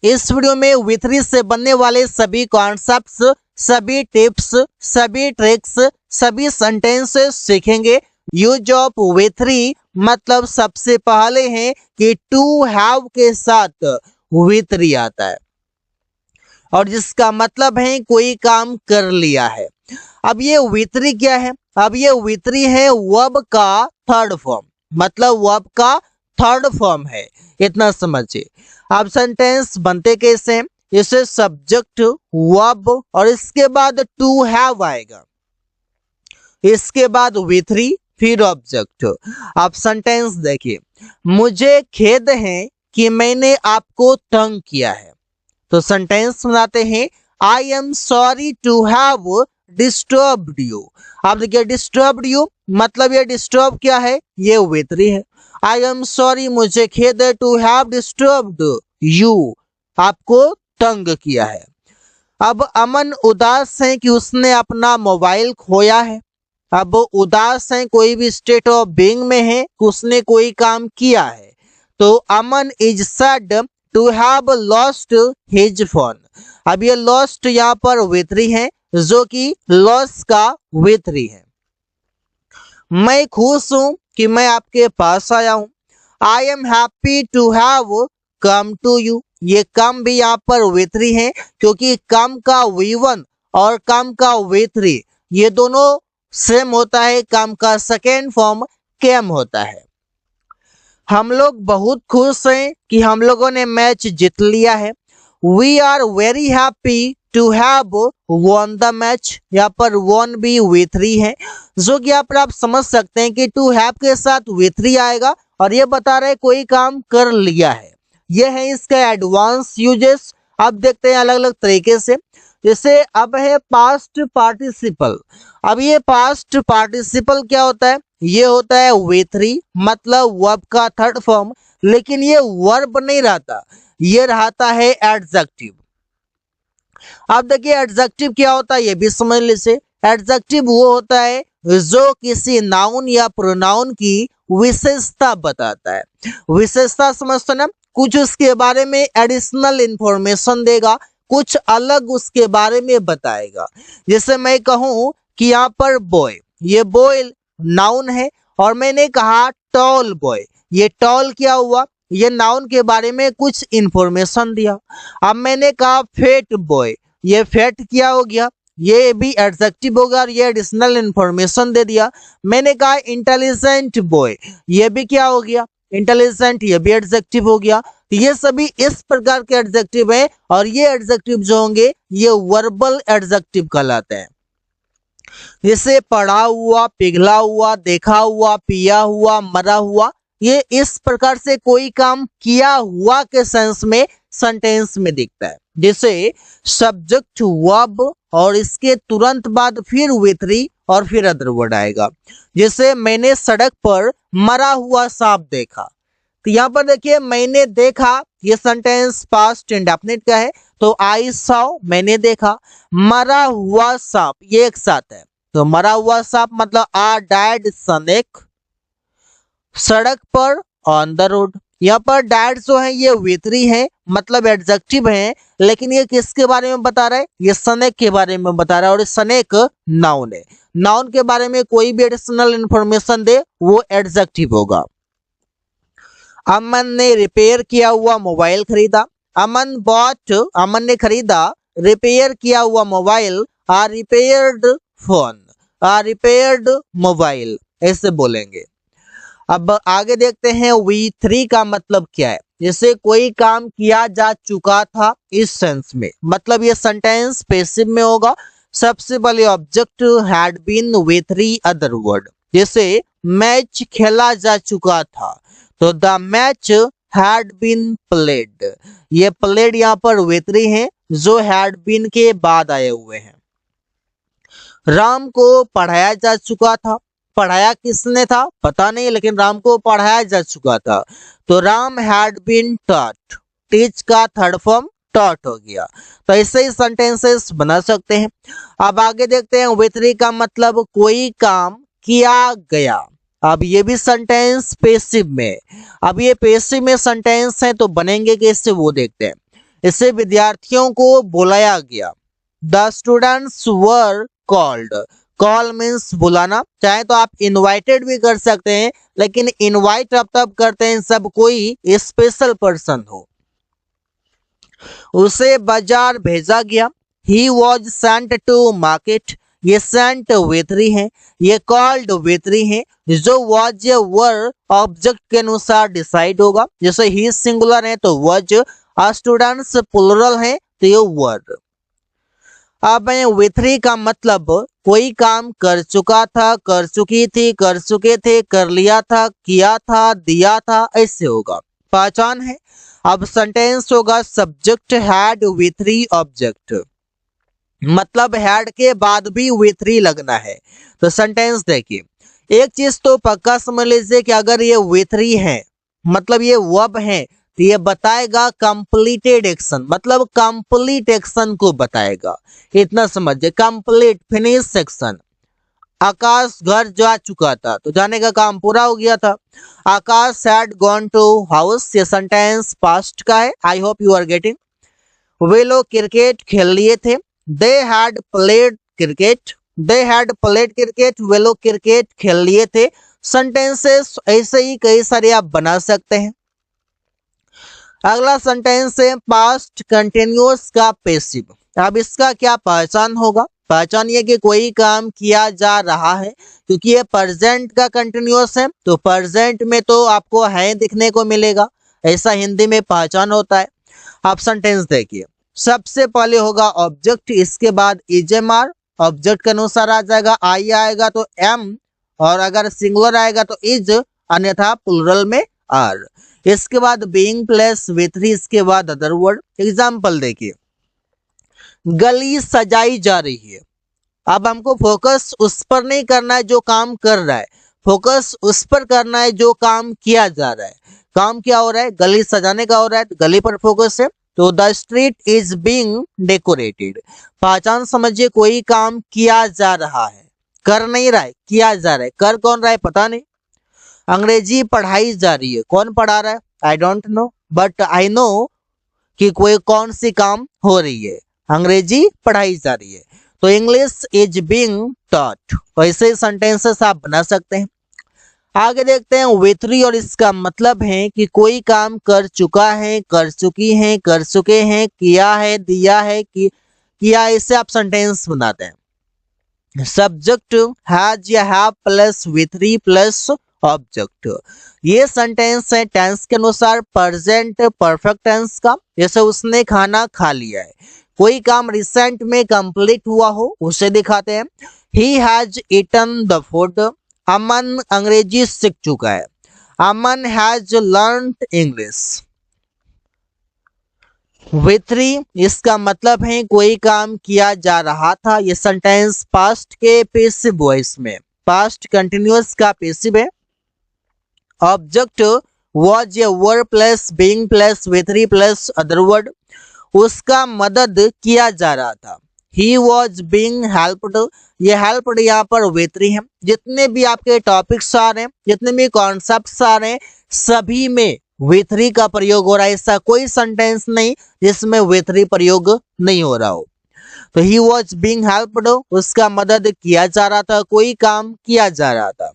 इस वीडियो में V3 से बनने वाले सभी कॉन्सेप्ट्स, सभी टिप्स, सभी ट्रिक्स, सभी सेंटेंसेस सीखेंगे। यूज ऑफ V3 मतलब सबसे पहले है कि टू हैव के साथ V3 आता है और जिसका मतलब है कोई काम कर लिया है। अब ये V3 क्या है? अब ये V3 है वर्ब का थर्ड फॉर्म, मतलब वर्ब का थर्ड फॉर्म है, इतना समझिए। अब सेंटेंस बनते कैसे हैं? इसे सब्जेक्ट, वर्ब और इसके बाद टू हैव आएगा, इसके बाद V3 फिर ऑब्जेक्ट। आप सेंटेंस देखिए, मुझे खेद है कि मैंने आपको तंग किया है। तो सेंटेंस बनाते हैं, I am sorry to have disturbed you. आप देखिए डिस्टर्ब्ड यू मतलब ये डिस्टर्ब क्या है? ये V3 है। आई एम सॉरी, मुझे खेद है, टू हैव डिस्टर्ब्ड यू, आपको तंग किया है। अब अमन उदास है कि उसने अपना मोबाइल खोया है। अब उदास है, कोई भी स्टेट ऑफ बीइंग में है कि उसने कोई काम किया है। तो Aman is said to have lost his phone. अब ये लॉस्ट यहाँ पर V3 है, जो कि लॉस का V3 है। मैं खुश हूं कि मैं आपके पास आया हूं। I am happy to have come to you. ये कम भी यहाँ पर V3 है, क्योंकि कम का V1 और कम का V3 ये दोनों सेम होता है। कम का सेकेंड फॉर्म केम होता है। हम लोग बहुत खुश हैं कि हम लोगों ने मैच जीत लिया है। We are very happy to have won the match. यहाँ पर वॉन भी V3 है, जो कि यहाँ पर आप समझ सकते हैं कि टू हैव के साथ V3 आएगा और ये बता रहे कोई काम कर लिया है। ये है इसका एडवांस यूजेस। अब देखते हैं अलग अलग तरीके से। जैसे अब है पास्ट पार्टिसिपल। अब ये पास्ट पार्टिसिपल क्या होता है? ये होता है V3 मतलब वर्ब का थर्ड फॉर्म, लेकिन ये वर्ब नहीं रहता, ये रहता है एडजेक्टिव। अब देखिए एडजेक्टिव क्या होता है ये भी समझ लीजिए। एडजेक्टिव वो होता है जो किसी नाउन या प्रोनाउन की विशेषता बताता है। विशेषता समझते ना, कुछ उसके बारे में एडिशनल इंफॉर्मेशन देगा, कुछ अलग उसके बारे में बताएगा। जैसे मैं कहूं कि यहाँ पर बॉय, ये बॉय नाउन है और मैंने कहा टॉल बॉय, ये टॉल क्या हुआ? ये नाउन के बारे में कुछ इंफॉर्मेशन दिया। अब मैंने कहा फेट बॉय, ये फेट क्या हो गया? ये भी एडजेक्टिव होगा और ये एडिशनल इंफॉर्मेशन दे दिया। मैंने कहा इंटेलिजेंट बॉय, ये भी क्या हो गया? इंटेलिजेंट, ये भी एडजेक्टिव हो गया। ये सभी इस प्रकार के एडजेक्टिव हैं और ये एडजेक्टिव जो होंगे ये वर्बल एडजेक्टिव कहलाते हैं। जैसे पढ़ा हुआ, पिघला हुआ, देखा हुआ, पिया हुआ, मरा हुआ, ये इस प्रकार से कोई काम किया हुआ के सेंस में सेंटेंस में दिखता है। जैसे सब्जेक्ट वर्ब और इसके तुरंत बाद फिर V3 और फिर अदर वर्ड आएगा। जैसे मैंने सड़क पर मरा हुआ सांप देखा। तो यहाँ पर देखिए मैंने देखा, ये सेंटेंस पास्ट इंडेफिनिट का है, तो आई सॉ मैंने देखा, मरा हुआ सांप ये एक साथ है। तो मरा हुआ सांप मतलब आ डेड स्नेक, सड़क पर ऑन द रोड। यहाँ पर डेड जो है ये V3 है, मतलब एडजेक्टिव है, लेकिन ये किसके बारे में बता रहा है? ये स्नेक के बारे में बता रहा है और स्नेक नाउन है। नाउन के बारे में कोई भी एडिशनल इंफॉर्मेशन दे वो एडजेक्टिव होगा। अमन ने रिपेयर किया हुआ मोबाइल खरीदा। अमन बॉट, अमन ने खरीदा रिपेयर किया हुआ मोबाइल, आ रिपेयर्ड फोन, आ रिपेयर्ड मोबाइल, ऐसे बोलेंगे। अब आगे देखते हैं V3 का मतलब क्या है। जैसे कोई काम किया जा चुका था इस सेंस में, मतलब ये सेंटेंस पैसिव में होगा। सबसे पहले object had been V3 other word. जैसे मैच खेला जा चुका था, तो the match had been played. ये प्लेड यहाँ पर V3 है, जो हैड बीन के बाद आए हुए हैं। राम को पढ़ाया जा चुका था। पढ़ाया किसने था पता नहीं, लेकिन राम को पढ़ाया जा चुका था, तो Ram had been taught. Teach का थर्ड फॉर्म टॉट हो गया। तो ऐसे ही सेंटेंसेस बना सकते हैं। अब आगे देखते हैं V3 का मतलब कोई काम किया गया। अब ये भी सेंटेंस पैसिव में। अब ये पैसिव में सेंटेंस है तो बनेंगे कैसे वो देखते हैं। इसे विद्यार्थियों को बुलाया गया। The students were called. Call means बुलाना, चाहे तो आप इनवाइटेड भी कर सकते हैं, लेकिन इनवाइट आप तब करते हैं सब कोई स्पेशल पर्सन हो। उसे बाजार भेजा गया। He was sent to market. ये सेंट वेतरी है, ये कॉल्ड वेतरी है। जो वॉज या वर ऑब्जेक्ट के अनुसार डिसाइड होगा। जैसे ही सिंगुलर है तो वॉज, स्टूडेंट्स प्लुरल है तो ये वर। अब वेथरी का मतलब कोई काम कर चुका था, कर चुकी थी, कर चुके थे, कर लिया था, किया था, दिया था, ऐसे होगा। पहचान है। अब सेंटेंस होगा सब्जेक्ट हैड वेथरी ऑब्जेक्ट, मतलब हैड के बाद भी वेथरी लगना है। तो सेंटेंस देखिए, एक चीज तो पक्का समझ लीजिए कि अगर ये वेथरी है मतलब ये वर्ब है तो ये बताएगा कंप्लीटेड एक्शन, मतलब कंप्लीट एक्शन को बताएगा। इतना समझिए, कंप्लीट फिनिश एक्शन। आकाश घर जा चुका था तो जाने का काम पूरा हो गया था। Akash had gone to house, ये सेंटेंस पास्ट का है। I hope you are getting. वे लोग क्रिकेट खेल लिए थे। They had played cricket, they had played cricket, वे लोग क्रिकेट खेल लिए थे। सेंटेंसेस ऐसे ही कई सारे आप बना सकते हैं। अगला सेंटेंस है पास्ट कंटिन्यूअस का पैसिव। अब इसका क्या पहचान होगा? पहचान ये कि कोई काम किया जा रहा है, क्योंकि ये प्रेजेंट का कंटिन्यूअस है तो प्रेजेंट में तो आपको है दिखने को मिलेगा, ऐसा हिंदी में पहचान होता है। आप सेंटेंस देखिए, सबसे पहले होगा ऑब्जेक्ट, इसके बाद इजेमार, ऑब्जेक्ट के अनुसार आ जाएगा, आई आएगा तो एम, और अगर सिंगुलर आएगा तो इज, अन्यथा प्लुरल में आर। इसके बाद बीइंग प्लस विथरी, इसके बाद अदर वर्ड। एग्जाम्पल देखिए, गली सजाई जा रही है। अब हमको फोकस उस पर नहीं करना है जो काम कर रहा है, फोकस उस पर करना है जो काम किया जा रहा है। काम क्या हो रहा है? गली सजाने का हो रहा है तो गली पर फोकस है। तो the street is being decorated. पहचान समझिए, कोई काम किया जा रहा है, कर नहीं रहा है, किया जा रहा है। कर कौन रहा है पता नहीं। अंग्रेजी पढ़ाई जा रही है, कौन पढ़ा रहा है? I don't know, but I know कि कोई कौन सी काम हो रही है, अंग्रेजी पढ़ाई जा रही है। तो इंग्लिश इज बीइंग टॉट। वैसे सेंटेंसेस आप बना सकते हैं। आगे देखते हैं वेथरी, और इसका मतलब है कि कोई काम कर चुका है, कर चुकी है, कर चुके हैं, किया है, दिया है, किया, इससे आप सेंटेंस बनाते हैं। सब्जेक्ट हैज या हैव प्लस वेथरी प्लस ऑब्जेक्ट। ये सेंटेंस है टेंस के अनुसार प्रेजेंट परफेक्ट टेंस का। जैसे उसने खाना खा लिया है, कोई काम रिसेंट में कंप्लीट हुआ हो उसे दिखाते हैं। He has eaten the food. Aman Angrezi सीख चुका है। Aman has learned English. V three, इसका मतलब है कोई काम किया जा रहा था। ये सेंटेंस पास्ट के पैसिव वॉइस में, पास्ट कंटिन्यूअस का पैसिव है। Object was a word plus being plus V three plus other word. उसका मदद किया जा रहा था। He was being helped. ये हेल्प्ड यहाँ पर वेथरी है। जितने भी आपके टॉपिक्स आ रहे हैं, जितने भी कॉन्सेप्ट्स आ रहे हैं, सभी में वेथरी का प्रयोग हो रहा है। ऐसा कोई सेंटेंस नहीं जिसमें वेथरी प्रयोग नहीं हो रहा हो। तो ही वॉज बीइंग हेल्प्ड, उसका मदद किया जा रहा था, कोई काम किया जा रहा था।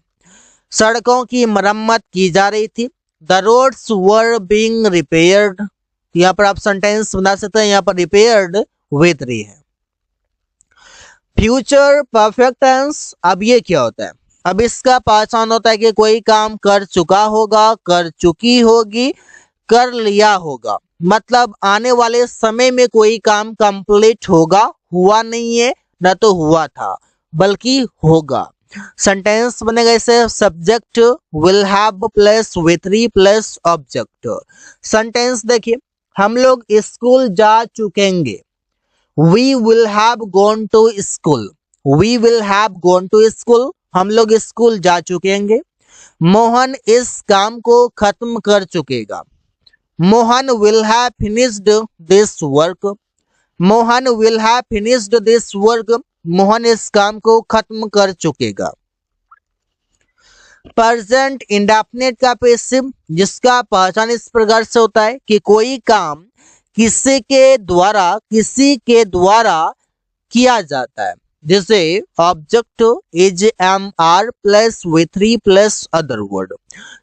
सड़कों की मरम्मत की जा रही थी। The roads were being repaired. यहाँ पर आप सेंटेंस बना सकते हैं, यहाँ पर रिपेयर्ड वेथरी है। फ्यूचर परफेक्ट टेंस, अब ये क्या होता है? अब इसका पहचान होता है कि कोई काम कर चुका होगा, कर चुकी होगी, कर लिया होगा, मतलब आने वाले समय में कोई काम कंप्लीट होगा, हुआ नहीं है न तो हुआ था बल्कि होगा। सेंटेंस बनेगा ऐसे, subject will have plus V three plus object. Sentence देखिए, हम लोग स्कूल जा चुकेंगे। We will have gone to school. We will have gone to school. हम लोग स्कूल जा चुकेंगे। मोहन इस काम को खत्म कर चुकेगा। Mohan will have finished this work. Mohan will have finished this work. Mohan इस काम को खत्म कर चुकेगा। प्रेजेंट इंडेफिनिट का पैसिव, जिसका पहचान इस प्रकार से होता है कि कोई काम किसी के द्वारा किया जाता है। जैसे object is am are plus V3 plus other word.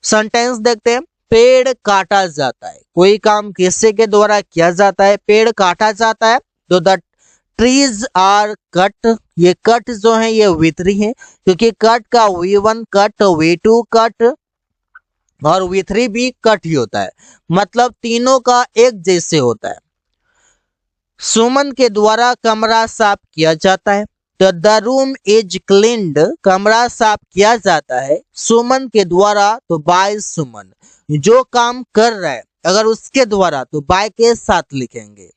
Sentence देखते हैं, पेड़ काटा जाता है, कोई काम किसी के द्वारा किया जाता है, पेड़ काटा जाता है, तो द ट्रीज आर कट। ये कट जो है ये V3 है, क्योंकि कट का V1 कट, V2 कट और V3 भी कट ही होता है, मतलब तीनों का एक जैसे होता है। सुमन के द्वारा कमरा साफ किया जाता है, तो द रूम इज क्लीन्ड, कमरा साफ किया जाता है सुमन के द्वारा, तो बाय सुमन। जो काम कर रहा है अगर उसके द्वारा तो बाय के साथ लिखेंगे।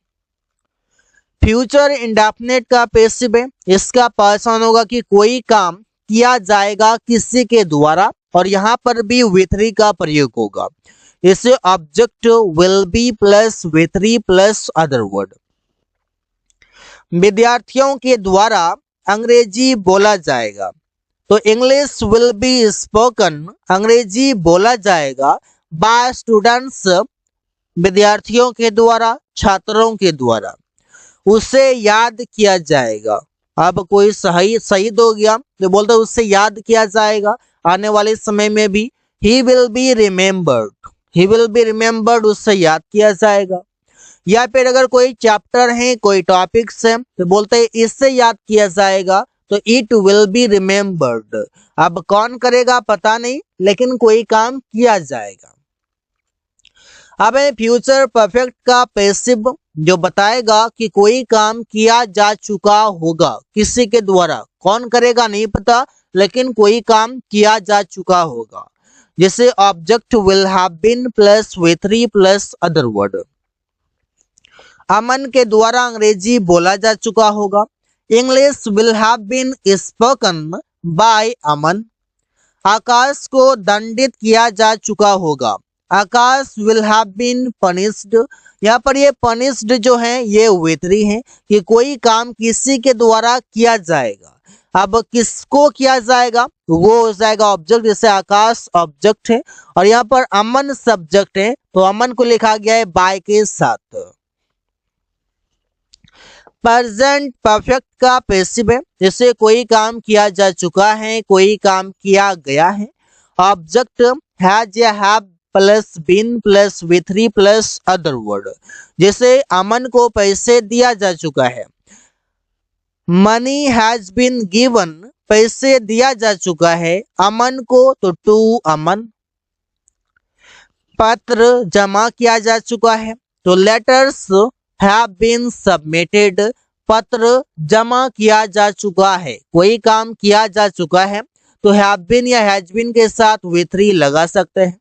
फ्यूचर इंडेफिनिट का पैसिव है, इसका पहचान होगा कि कोई काम किया जाएगा किसी के द्वारा, और यहाँ पर भी V3 का प्रयोग होगा। इसे object will be plus V3 plus other word. विद्यार्थियों के द्वारा अंग्रेजी बोला जाएगा, तो इंग्लिश विल बी स्पोकन, अंग्रेजी बोला जाएगा बाय स्टूडेंट्स, विद्यार्थियों के द्वारा, छात्रों के द्वारा। उसे याद किया जाएगा, अब कोई शहीद हो गया तो बोलते उससे याद किया जाएगा आने वाले समय में भी। He will be remembered, he will be remembered, उससे याद किया जाएगा। या फिर अगर कोई चैप्टर है, कोई टॉपिक्स है, तो बोलते हैं इससे याद किया जाएगा, तो इट विल बी रिमेम्बर्ड। अब कौन करेगा पता नहीं, लेकिन कोई काम किया जाएगा। अब फ्यूचर परफेक्ट का पैसिव जो बताएगा कि कोई काम किया जा चुका होगा किसी के द्वारा, कौन करेगा नहीं पता, लेकिन कोई काम किया जा चुका होगा। जैसे object will have been plus V3 plus other word. Aman के द्वारा अंग्रेजी बोला जा चुका होगा, English will have been spoken by Aman. Akash को दंडित किया जा चुका होगा, Akash will have been punished. यहाँ पर ये पनिश्ड जो है ये V3 है कि कोई काम किसी के द्वारा किया जाएगा। अब किसको किया जाएगा, वो हो जाएगा ऑब्जेक्ट, जैसे आकाश ऑब्जेक्ट है और यहाँ पर अमन सब्जेक्ट है, तो अमन को लिखा गया है बाय के साथ। प्रेजेंट परफेक्ट का पैसिव है, जैसे कोई काम किया जा चुका है, कोई काम किया गया है। ऑब्जेक्ट हैज या have plus been plus V3 plus other word. जैसे अमन को पैसे दिया जा चुका है, मनी हैज बीन गिवन, पैसे दिया जा चुका है अमन को, तो टू अमन। पत्र जमा किया जा चुका है, तो लेटर्स हैव बीन सबमिटेड, पत्र जमा किया जा चुका है। कोई काम किया जा चुका है तो हैव बीन या हैज बीन के साथ V3 लगा सकते हैं।